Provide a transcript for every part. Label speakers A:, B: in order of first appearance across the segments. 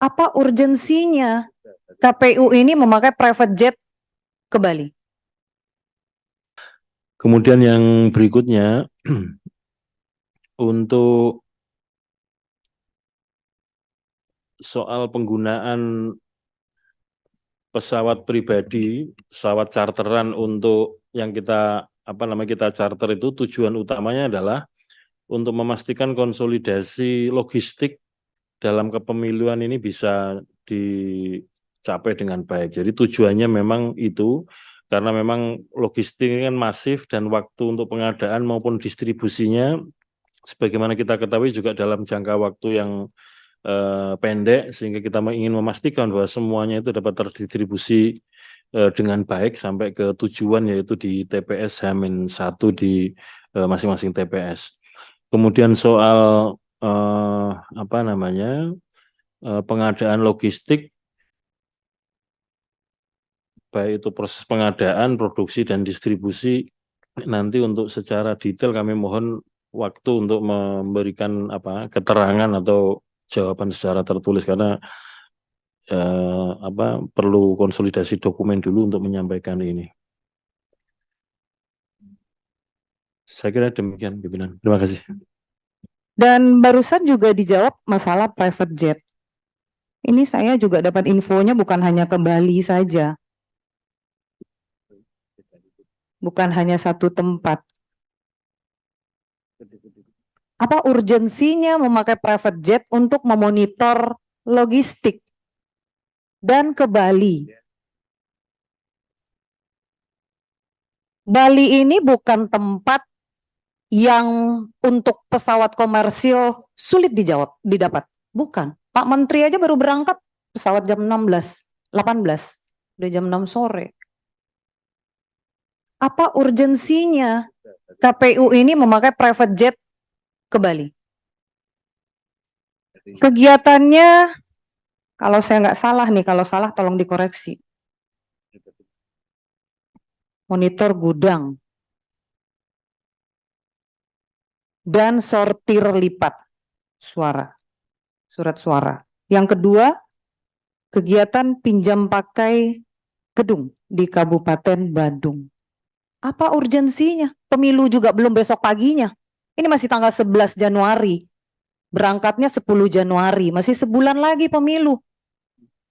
A: Apa urgensinya KPU ini memakai private jet ke Bali?
B: Kemudian yang berikutnya, untuk soal penggunaan pesawat pribadi, pesawat charteran untuk yang kita charter itu tujuan utamanya adalah untuk memastikan konsolidasi logistik dalam kepemiluan ini bisa dicapai dengan baik. Jadi tujuannya memang itu, karena memang logistik ini kan masif dan waktu untuk pengadaan maupun distribusinya, sebagaimana kita ketahui juga dalam jangka waktu yang pendek, sehingga kita ingin memastikan bahwa semuanya itu dapat terdistribusi dengan baik sampai ke tujuan, yaitu di TPS H-1 di masing-masing TPS. Kemudian soal pengadaan logistik, baik itu proses pengadaan, produksi, dan distribusi, nanti untuk secara detail kami mohon waktu untuk memberikan keterangan atau jawaban secara tertulis, karena perlu konsolidasi dokumen dulu untuk menyampaikan ini. Saya kira demikian, pimpinan. Terima kasih.
A: Dan barusan juga dijawab masalah private jet. Ini saya juga dapat infonya bukan hanya ke Bali saja. Bukan hanya satu tempat. Apa urgensinya memakai private jet untuk memonitor logistik dan ke Bali? Bali ini bukan tempat yang untuk pesawat komersil sulit didapat. Bukan. Pak Menteri aja baru berangkat pesawat jam 16, 18, udah jam 6 sore. Apa urgensinya KPU ini memakai private jet ke Bali? Kegiatannya, kalau saya nggak salah nih, kalau salah tolong dikoreksi. Monitor gudang dan sortir lipat surat suara. Yang kedua, kegiatan pinjam pakai gedung di Kabupaten Badung. Apa urgensinya? Pemilu juga belum besok paginya. Ini masih tanggal 11 Januari. Berangkatnya 10 Januari. Masih sebulan lagi pemilu.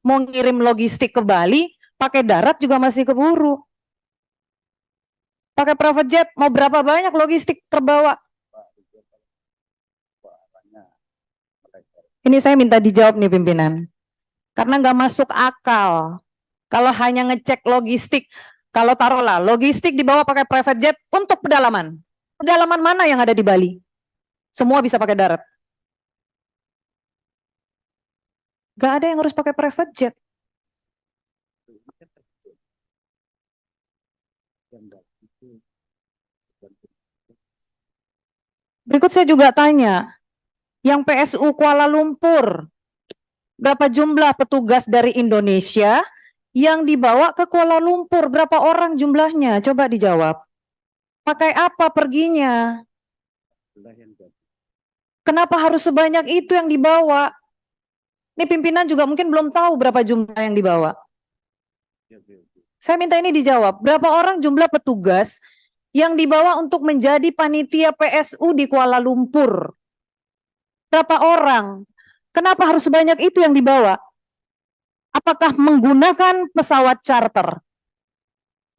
A: Mau ngirim logistik ke Bali, pakai darat juga masih keburu. Pakai private jet, mau berapa banyak logistik terbawa? Ini saya minta dijawab nih pimpinan. Karena nggak masuk akal. Kalau hanya ngecek logistik, kalau taruhlah logistik dibawa pakai private jet untuk pedalaman. Pedalaman mana yang ada di Bali? Semua bisa pakai darat. Gak ada yang harus pakai private jet. Berikut saya juga tanya, yang PSU Kuala Lumpur, berapa jumlah petugas dari Indonesia yang dibawa ke Kuala Lumpur? Berapa orang jumlahnya? Coba dijawab. Pakai apa perginya? Kenapa harus sebanyak itu yang dibawa? Ini pimpinan juga mungkin belum tahu berapa jumlah yang dibawa. Saya minta ini dijawab. Berapa orang jumlah petugas yang dibawa untuk menjadi panitia PSU di Kuala Lumpur? Berapa orang? Kenapa harus sebanyak itu yang dibawa? Apakah menggunakan pesawat charter?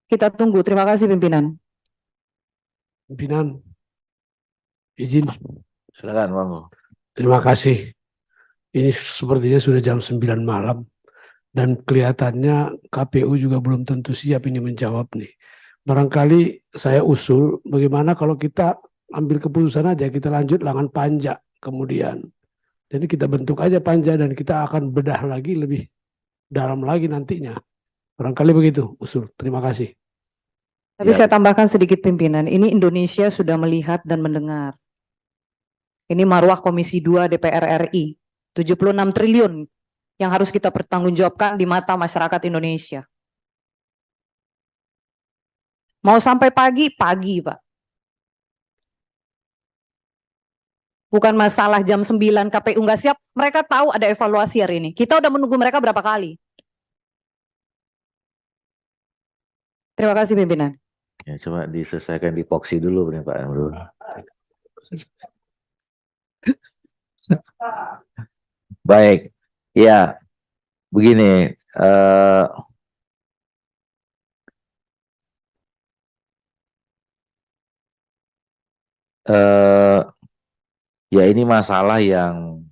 A: Kita tunggu. Terima kasih pimpinan.
C: Pimpinan, izin.
D: Silakan, Monggo.
C: Terima kasih. Ini sepertinya sudah jam 9 malam dan kelihatannya KPU juga belum tentu siap ini menjawab nih. Barangkali saya usul bagaimana kalau kita ambil keputusan aja, kita lanjut lengan panja kemudian. Jadi kita bentuk aja panja dan kita akan bedah lagi lebih dalam lagi nantinya. Barangkali begitu usul. Terima kasih.
A: Tapi
D: Ya.
A: saya tambahkan sedikit pimpinan. Ini Indonesia sudah melihat dan mendengar. Ini marwah Komisi 2 DPR RI. 76 triliun yang harus kita pertanggungjawabkan di mata masyarakat Indonesia. Mau sampai pagi, Pak. Bukan masalah jam 9 KPU nggak siap, mereka tahu ada evaluasi hari ini. Kita udah menunggu mereka berapa kali. Terima kasih pimpinan.
D: Ya, coba diselesaikan di Poksi dulu nih Pak Amrul. Baik, ya begini. Ya ini masalah yang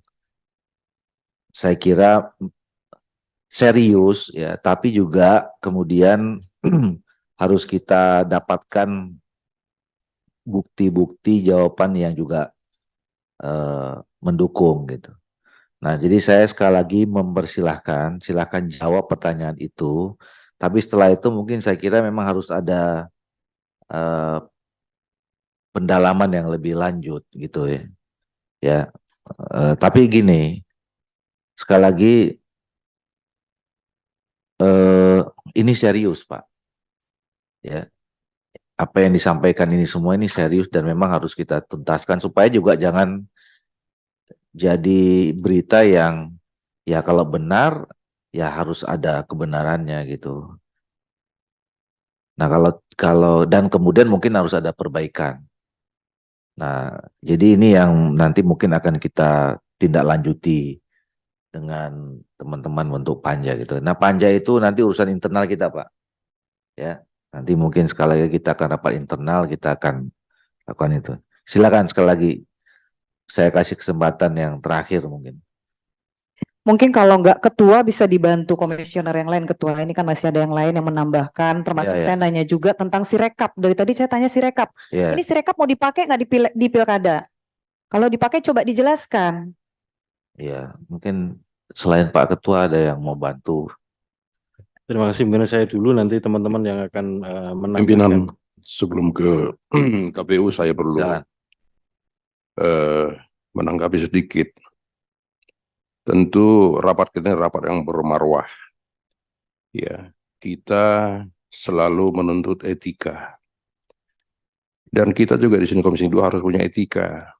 D: saya kira serius ya, tapi juga kemudian harus kita dapatkan bukti-bukti jawaban yang juga mendukung gitu. Nah, jadi saya sekali lagi mempersilahkan, silahkan jawab pertanyaan itu. Tapi setelah itu mungkin saya kira memang harus ada pendalaman yang lebih lanjut gitu ya. Ya, tapi gini, sekali lagi ini serius Pak. Ya, apa yang disampaikan ini semua ini serius dan memang harus kita tuntaskan supaya juga jangan jadi berita yang ya kalau benar ya harus ada kebenarannya gitu. Nah, kalau dan kemudian mungkin harus ada perbaikan. Nah, jadi ini yang nanti mungkin akan kita tindak lanjuti dengan teman-teman untuk panja gitu. Nah, panja itu nanti urusan internal kita, Pak. Ya, nanti mungkin sekali lagi kita akan rapat internal, kita akan lakukan itu. Silakan sekali lagi saya kasih kesempatan yang terakhir mungkin.
A: Mungkin kalau nggak ketua bisa dibantu komisioner yang lain. Ketua ini kan masih ada yang lain yang menambahkan. Termasuk
D: Ya, ya.
A: saya nanya juga tentang Sirekap. Dari tadi saya tanya Sirekap.
D: Ya,
A: Ini Sirekap mau dipakai nggak di pilkada? Kalau dipakai coba dijelaskan.
D: ya. Mungkin selain Pak Ketua ada yang mau bantu.
B: Terima kasih pimpinan, saya dulu, nanti teman-teman yang akan menambahkan.
E: Pimpinan, sebelum ke KPU saya perlu
D: Silakan.
E: menanggapi sedikit. Tentu rapat kita ini rapat yang bermarwah. Ya, kita selalu menuntut etika. Dan kita juga di sini Komisi 2 harus punya etika.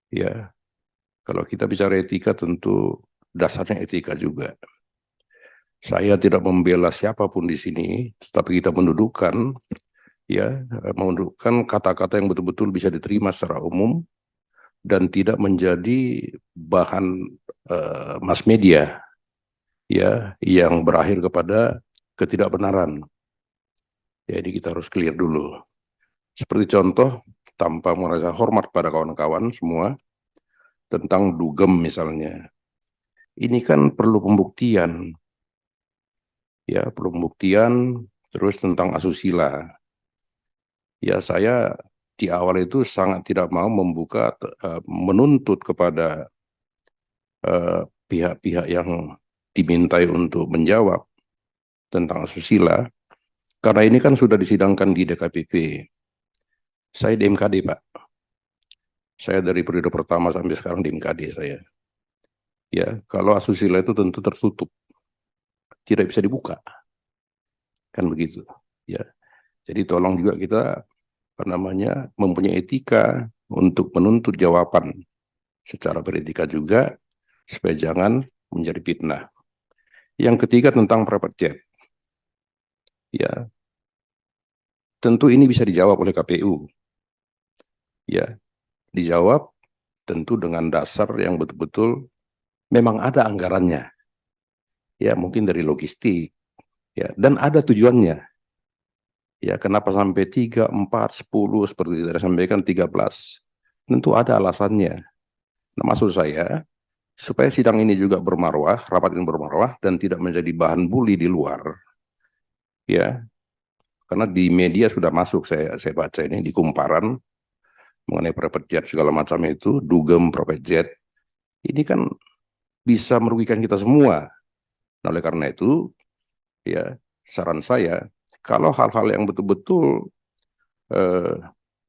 E: Ya, kalau kita bicara etika tentu dasarnya etika juga. Saya tidak membela siapapun di sini, tetapi kita mendudukkan kata-kata yang betul-betul bisa diterima secara umum dan tidak menjadi bahan mass media ya yang berakhir kepada ketidakbenaran. Jadi kita harus clear dulu. Seperti contoh, tanpa merasa hormat pada kawan-kawan semua, tentang dugem misalnya. Ini kan perlu pembuktian. Ya, perlu pembuktian, terus tentang asusila. Ya, saya di awal itu sangat tidak mau menuntut kepada pihak-pihak yang dimintai untuk menjawab tentang asusila, karena ini kan sudah disidangkan di DKPP. Saya di MKD, Pak. Saya dari periode pertama sampai sekarang di MKD saya. Ya, kalau asusila itu tentu tertutup, tidak bisa dibuka, kan begitu. Ya, jadi tolong juga kita mempunyai etika untuk menuntut jawaban secara beretika juga, supaya jangan menjadi fitnah. Yang ketiga tentang private jet. Ya, tentu ini bisa dijawab oleh KPU. Ya, dijawab tentu dengan dasar yang betul-betul memang ada anggarannya. Ya, mungkin dari logistik. Ya, dan ada tujuannya. Ya, kenapa sampai 3, 4, 10 seperti tadi sampaikan 13? Tentu ada alasannya. Nah, maksud saya supaya sidang ini juga bermarwah, rapat ini bermarwah dan tidak menjadi bahan bully di luar. Ya. Karena di media sudah masuk saya baca ini di kumparan mengenai private jet segala macam itu, dugem private jet. Ini kan bisa merugikan kita semua. Nah, oleh karena itu ya saran saya, kalau hal-hal yang betul-betul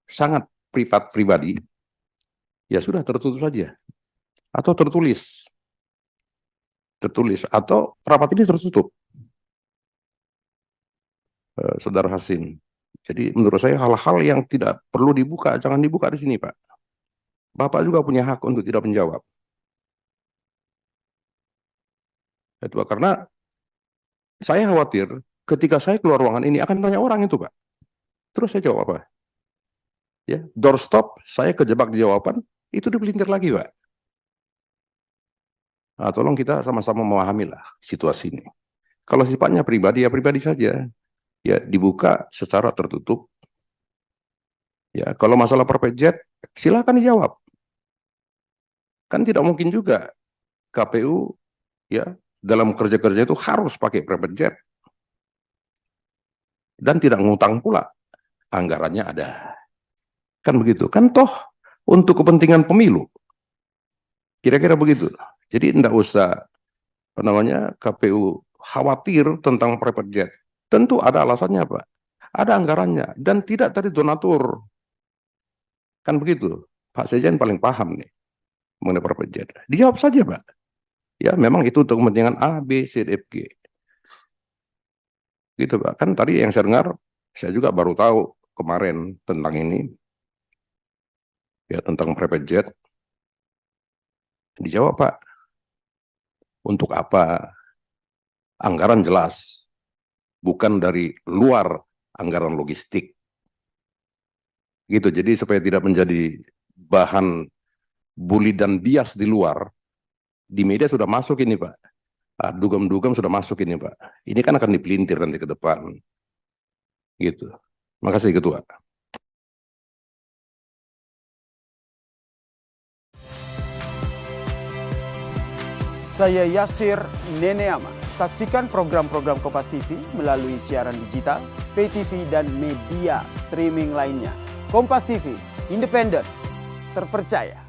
E: sangat privat pribadi, ya sudah tertutup saja. Atau tertulis. Atau rapat ini tertutup. Saudara Hasim. Jadi menurut saya hal-hal yang tidak perlu dibuka, jangan dibuka di sini, Pak. Bapak juga punya hak untuk tidak menjawab. Itu Pak, karena saya khawatir ketika saya keluar ruangan ini akan tanya orang itu Pak. Terus saya jawab apa? Ya, doorstop, saya kejebak di jawaban, itu dipelintir lagi Pak. Nah, tolong kita sama-sama memahami lah situasi ini. Kalau sifatnya pribadi, ya pribadi saja. Ya, dibuka secara tertutup. Ya, kalau masalah private jet, silakan dijawab. Kan tidak mungkin juga KPU ya dalam kerja-kerja itu harus pakai private jet. Dan tidak ngutang pula. Anggarannya ada. Kan begitu. Kan toh untuk kepentingan pemilu. Kira-kira begitu. Jadi tidak usah KPU khawatir tentang private jet. Tentu ada alasannya Pak. Ada anggarannya dan tidak dari donatur. Kan begitu. Pak Sekjen paling paham nih mengenai private jet. Dijawab saja Pak. Ya memang itu untuk kepentingan A, B, C, D, F, G. Gitu Pak. Kan tadi yang saya dengar, saya juga baru tahu kemarin tentang ini. Ya tentang private jet. Dijawab Pak. Untuk apa? Anggaran jelas. Bukan dari luar anggaran logistik. Gitu. Jadi supaya tidak menjadi bahan bully dan bias di luar. Di media sudah masuk ini Pak. Dugem-dugem sudah masuk ini Pak. Ini kan akan dipelintir nanti ke depan. Gitu. Makasih Ketua.
F: Saya Yasir Neneama. Saksikan program-program Kompas TV melalui siaran digital, pay TV, dan media streaming lainnya. Kompas TV, independen, terpercaya.